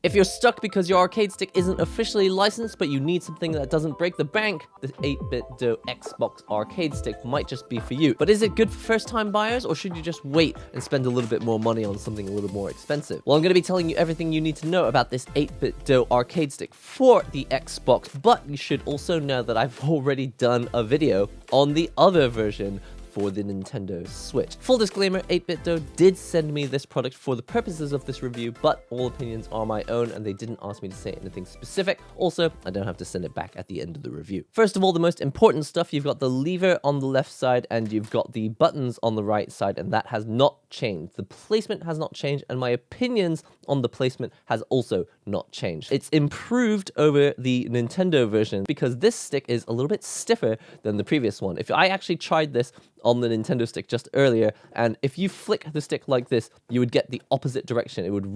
If you're stuck because your arcade stick isn't officially licensed, but you need something that doesn't break the bank, the 8BitDo Xbox arcade stick might just be for you. But is it good for first-time buyers, or should you just wait and spend a little bit more money on something a little more expensive? Well, I'm going to be telling you everything you need to know about this 8BitDo arcade stick for the Xbox, but you should also know that I've already done a video on the other version for the Nintendo Switch. Full disclaimer, 8BitDo did send me this product for the purposes of this review, but all opinions are my own and they didn't ask me to say anything specific. Also, I don't have to send it back at the end of the review. First of all, the most important stuff, you've got the lever on the left side and you've got the buttons on the right side, and that has not changed. The placement has not changed, and my opinions on the placement has also not changed. It's improved over the Nintendo version because this stick is a little bit stiffer than the previous one. If I actually tried this on the Nintendo stick just earlier, and if you flick the stick like this, you would get the opposite direction. It would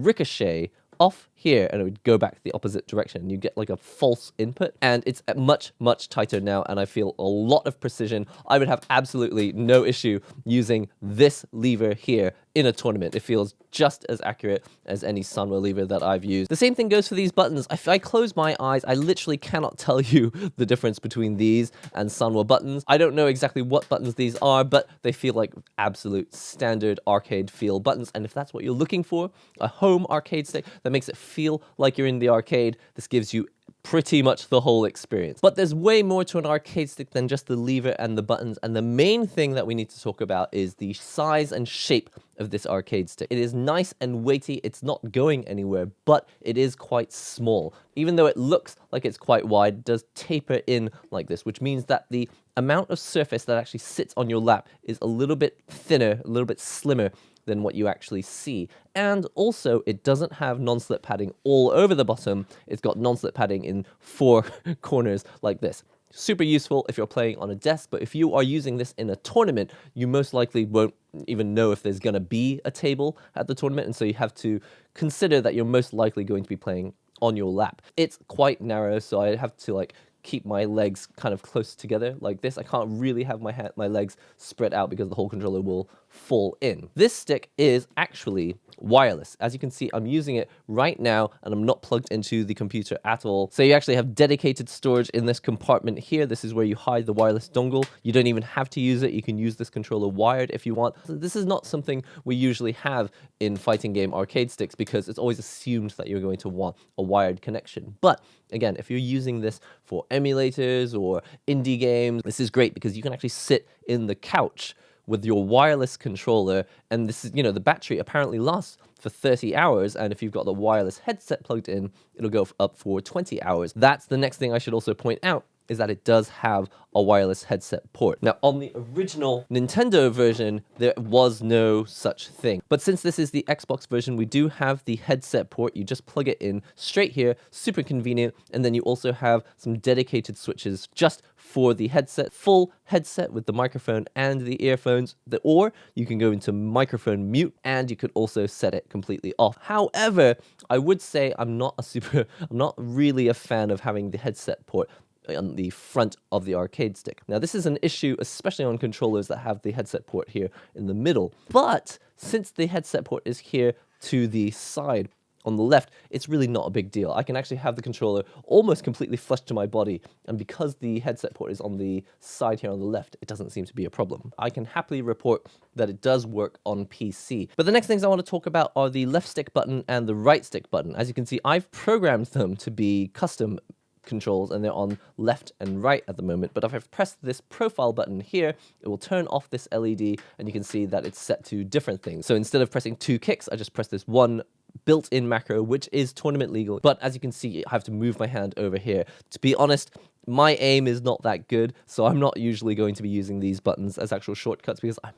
ricochet off here and it would go back the opposite direction. You get like a false input, and it's much, much tighter now, and I feel a lot of precision. I would have absolutely no issue using this lever here in a tournament. It feels just as accurate as any Sanwa lever that I've used. The same thing goes for these buttons. If I close my eyes, I literally cannot tell you the difference between these and Sanwa buttons. I don't know exactly what buttons these are, but they feel like absolute standard arcade feel buttons. And if that's what you're looking for, a home arcade stick that makes it feel like you're in the arcade, this gives you pretty much the whole experience. But there's way more to an arcade stick than just the lever and the buttons, and the main thing that we need to talk about is the size and shape of this arcade stick. It is nice and weighty, it's not going anywhere, but it is quite small. Even though it looks like it's quite wide, it does taper in like this, which means that the amount of surface that actually sits on your lap is a little bit thinner, a little bit slimmer than what you actually see. And also, it doesn't have non-slip padding all over the bottom. It's got non-slip padding in 4 corners like this. Super useful if you're playing on a desk, but if you are using this in a tournament, you most likely won't even know if there's going to be a table at the tournament, and so you have to consider that you're most likely going to be playing on your lap. It's quite narrow, so I have to keep my legs kind of close together like this. I can't really have my legs spread out because the whole controller will fall in. This stick is actually wireless. As you can see, I'm using it right now and I'm not plugged into the computer at all. So you actually have dedicated storage in this compartment here. This is where you hide the wireless dongle. You don't even have to use it. You can use this controller wired if you want. So this is not something we usually have in fighting game arcade sticks because it's always assumed that you're going to want a wired connection. But again, if you're using this for emulators or indie games, this is great because you can actually sit in the couch with your wireless controller, and this is, the battery apparently lasts for 30 hours, and if you've got the wireless headset plugged in, it'll go up for 20 hours. That's the next thing I should also point out, is that it does have a wireless headset port. Now, on the original Nintendo version, there was no such thing. But since this is the Xbox version, we do have the headset port. You just plug it in straight here, super convenient. And then you also have some dedicated switches just for the headset, full headset with the microphone and the earphones, or you can go into microphone mute and you could also set it completely off. However, I would say I'm not really a fan of having the headset port on the front of the arcade stick. Now, this is an issue, especially on controllers that have the headset port here in the middle. But since the headset port is here to the side on the left, it's really not a big deal. I can actually have the controller almost completely flush to my body, and because the headset port is on the side here on the left, it doesn't seem to be a problem. I can happily report that it does work on PC. But the next things I want to talk about are the left stick button and the right stick button. As you can see, I've programmed them to be custom controls, and they're on left and right at the moment. But if I press this profile button here, it will turn off this LED, and you can see that it's set to different things. So instead of pressing 2 kicks, I just press this one built-in macro, which is tournament legal. But as you can see, I have to move my hand over here. To be honest, my aim is not that good, so I'm not usually going to be using these buttons as actual shortcuts because I'm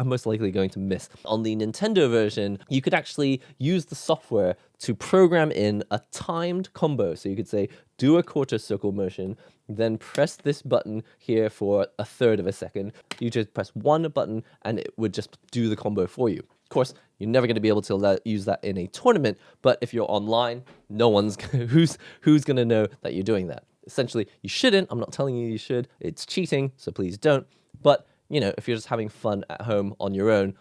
most likely going to miss. On the Nintendo version, you could actually use the software to program in a timed combo. So you could say, do a quarter circle motion, then press this button here for 1/3 of a second. You just press one button and it would just do the combo for you. Of course, you're never going to be able to use that in a tournament, but if you're online, no one's who's going to know that you're doing that. Essentially, you shouldn't. I'm not telling you should. It's cheating, so please don't. But, if you're just having fun at home on your own,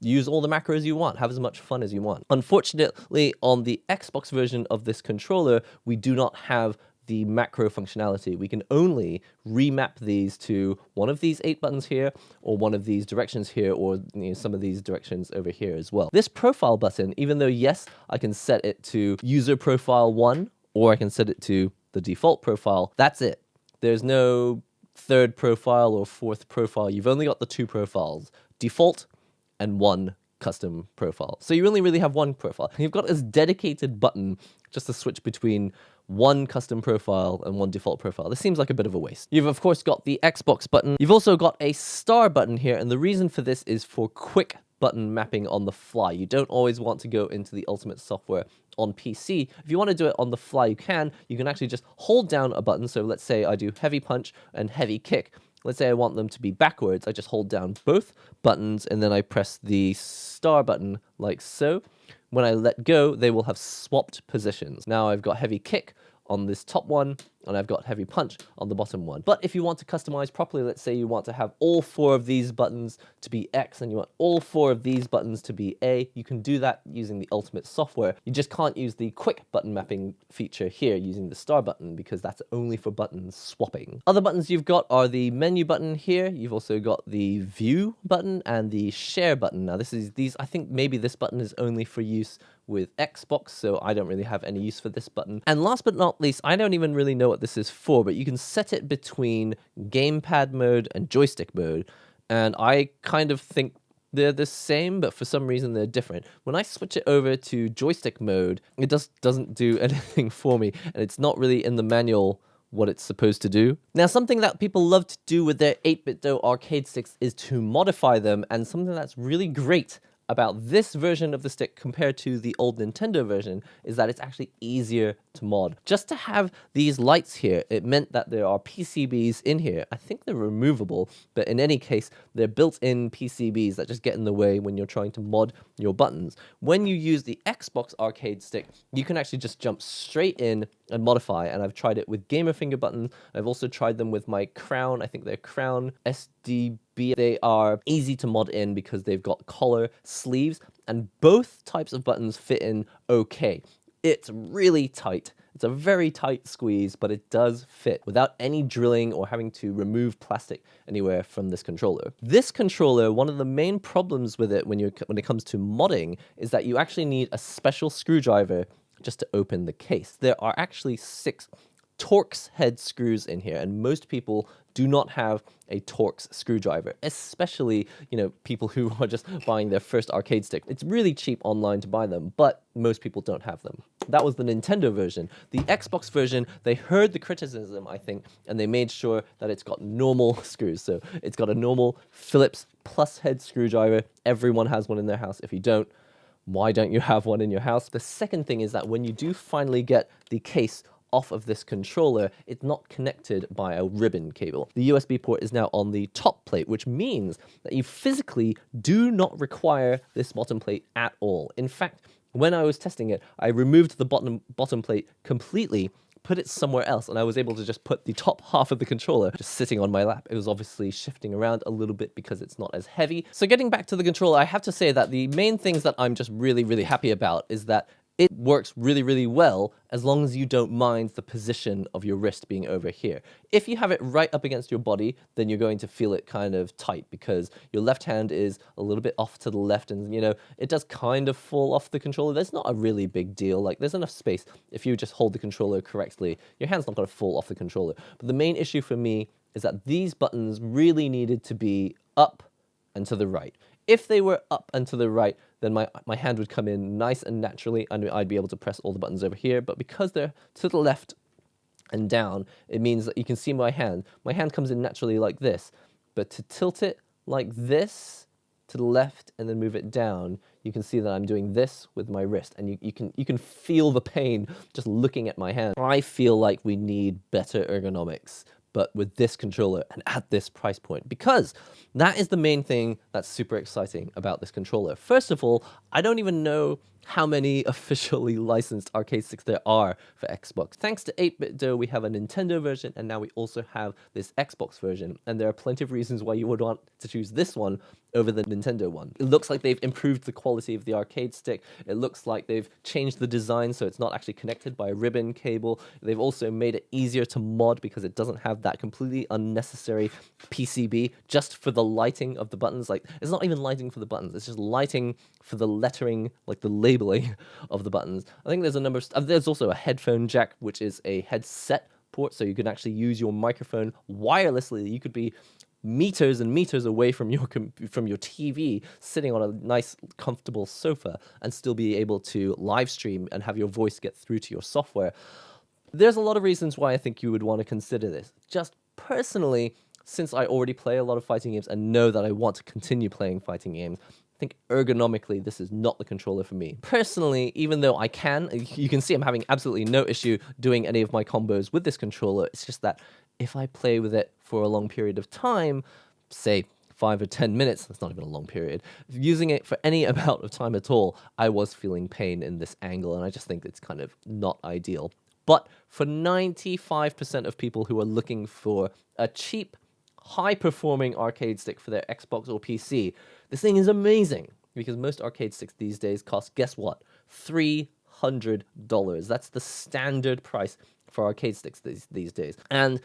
use all the macros you want, have as much fun as you want. Unfortunately, on the Xbox version of this controller, we do not have the macro functionality. We can only remap these to one of these 8 buttons here, or one of these directions here, or some of these directions over here as well. This profile button, even though yes, I can set it to user profile 1, or I can set it to the default profile, that's it. There's no third profile or fourth profile. You've only got the 2 profiles, default and 1 custom profile. So you only really have 1 profile. You've got this dedicated button just to switch between 1 custom profile and 1 default profile. This seems like a bit of a waste. You've of course got the Xbox button. You've also got a star button here, and the reason for this is for quick button mapping on the fly. You don't always want to go into the ultimate software on PC. If you want to do it on the fly, you can. You can actually just hold down a button. So let's say I do heavy punch and heavy kick. Let's say I want them to be backwards. I just hold down both buttons and then I press the star button like so. When I let go, they will have swapped positions. Now I've got heavy kick on this top one, and I've got heavy punch on the bottom one. But if you want to customize properly, let's say you want to have all 4 of these buttons to be X and you want all 4 of these buttons to be A, you can do that using the ultimate software. You just can't use the quick button mapping feature here using the star button, because that's only for button swapping. Other buttons you've got are the menu button here. You've also got the view button and the share button. Now I think maybe this button is only for use with Xbox, so I don't really have any use for this button. And last but not least, I don't even really know what this is for, but you can set it between gamepad mode and joystick mode, and I kind of think they're the same, but for some reason they're different. When I switch it over to joystick mode, it doesn't do anything for me, and it's not really in the manual what it's supposed to do. Now, something that people love to do with their 8BitDo arcade sticks is to modify them, and something that's really great about this version of the stick compared to the old Nintendo version is that it's actually easier to mod. Just to have these lights here, it meant that there are PCBs in here. I think they're removable, but in any case, they're built-in PCBs that just get in the way when you're trying to mod your buttons. When you use the Xbox arcade stick, you can actually just jump straight in and modify, and I've tried it with gamer finger buttons. I've also tried them with my Crown, I think they're Crown SDB. They are easy to mod in because they've got collar, sleeves, and both types of buttons fit in okay. It's really tight. It's a very tight squeeze, but it does fit without any drilling or having to remove plastic anywhere from this controller. This controller, one of the main problems with it when it comes to modding is that you actually need a special screwdriver just to open the case. There are actually 6 Torx head screws in here, and most people do not have a Torx screwdriver, especially, people who are just buying their first arcade stick. It's really cheap online to buy them, but most people don't have them. That was the Nintendo version. The Xbox version, they heard the criticism, I think, and they made sure that it's got normal screws. So it's got a normal Phillips plus head screwdriver. Everyone has one in their house. If you don't, why don't you have one in your house? The second thing is that when you do finally get the case off of this controller, it's not connected by a ribbon cable. The USB port is now on the top plate, which means that you physically do not require this bottom plate at all. In fact, when I was testing it, I removed the bottom plate completely, put it somewhere else, and I was able to just put the top half of the controller just sitting on my lap. It was obviously shifting around a little bit because it's not as heavy. So getting back to the controller, I have to say that the main things that I'm just really, really happy about is that it works really, really well as long as you don't mind the position of your wrist being over here. If you have it right up against your body, then you're going to feel it kind of tight because your left hand is a little bit off to the left, and it does kind of fall off the controller. There's not a really big deal. Like, there's enough space. If you just hold the controller correctly, your hand's not going to fall off the controller. But the main issue for me is that these buttons really needed to be up and to the right. If they were up and to the right, then my hand would come in nice and naturally, and I'd be able to press all the buttons over here. But because they're to the left and down, it means that you can see my hand. My hand comes in naturally like this. But to tilt it like this to the left and then move it down, you can see that I'm doing this with my wrist, and you can feel the pain just looking at my hand. I feel like we need better ergonomics, but with this controller and at this price point, because that is the main thing that's super exciting about this controller. First of all, I don't even know how many officially licensed arcade sticks there are for Xbox. Thanks to 8BitDo, we have a Nintendo version, and now we also have this Xbox version. And there are plenty of reasons why you would want to choose this one over the Nintendo one. It looks like they've improved the quality of the arcade stick. It looks like they've changed the design so it's not actually connected by a ribbon cable. They've also made it easier to mod because it doesn't have that completely unnecessary PCB just for the lighting of the buttons. Like, it's not even lighting for the buttons, it's just lighting for the lettering, like the labeling of the buttons. I think there's a number of there's also a headphone jack, which is a headset port, so you can actually use your microphone wirelessly. You could be meters and meters away from your TV, sitting on a nice, comfortable sofa, and still be able to live stream and have your voice get through to your software. There's a lot of reasons why I think you would want to consider this. Just personally, since I already play a lot of fighting games and know that I want to continue playing fighting games, I think ergonomically this is not the controller for me. Personally, even though you can see I'm having absolutely no issue doing any of my combos with this controller, it's just that if I play with it for a long period of time, say 5 or 10 minutes, that's not even a long period, using it for any amount of time at all, I was feeling pain in this angle, and I just think it's kind of not ideal. But for 95% of people who are looking for a cheap, high-performing arcade stick for their Xbox or PC, this thing is amazing, because most arcade sticks these days cost, guess what, $300. That's the standard price for arcade sticks these days. And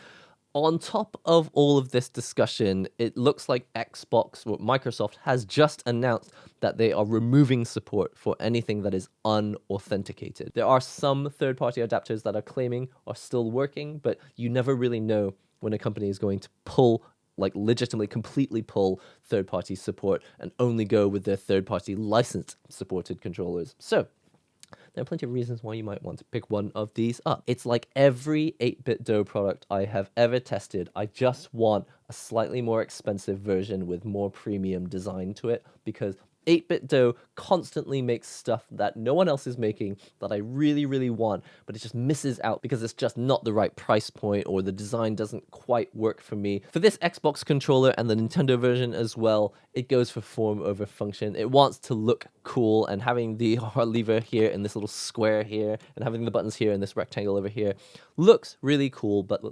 on top of all of this discussion, it looks like Xbox or Microsoft has just announced that they are removing support for anything that is unauthenticated. There are some third-party adapters that are claiming are still working, but you never really know when a company is going to pull, like legitimately completely pull third-party support and only go with their third-party licensed supported controllers. So there are plenty of reasons why you might want to pick one of these up. It's like every 8BitDo product I have ever tested. I just want a slightly more expensive version with more premium design to it, because 8BitDo constantly makes stuff that no one else is making that I really, really want, but it just misses out because it's just not the right price point, or the design doesn't quite work for me. For this Xbox controller and the Nintendo version as well, it goes for form over function. It wants to look cool, and having the lever here and this little square here, and having the buttons here and this rectangle over here looks really cool, but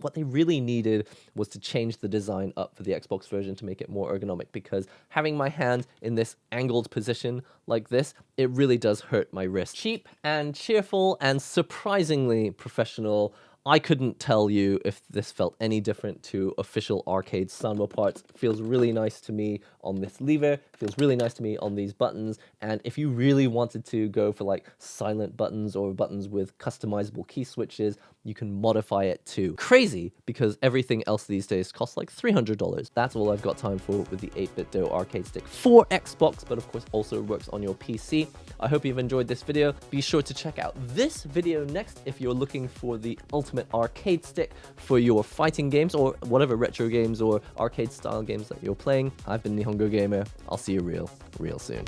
what they really needed was to change the design up for the Xbox version to make it more ergonomic, because having my hand in this angled position like this, it really does hurt my wrist. Cheap and cheerful and surprisingly professional. I couldn't tell you if this felt any different to official arcade Sanwa parts. It feels really nice to me on this lever, feels really nice to me on these buttons, and if you really wanted to go for like silent buttons or buttons with customizable key switches, you can modify it too. Crazy, because everything else these days costs like $300. That's all I've got time for with the 8BitDo arcade stick for Xbox, but of course also works on your PC. I hope you've enjoyed this video. Be sure to check out this video next if you're looking for the ultimate arcade stick for your fighting games or whatever retro games or arcade style games that you're playing. I've been NihongoGamer. I'll see you real soon.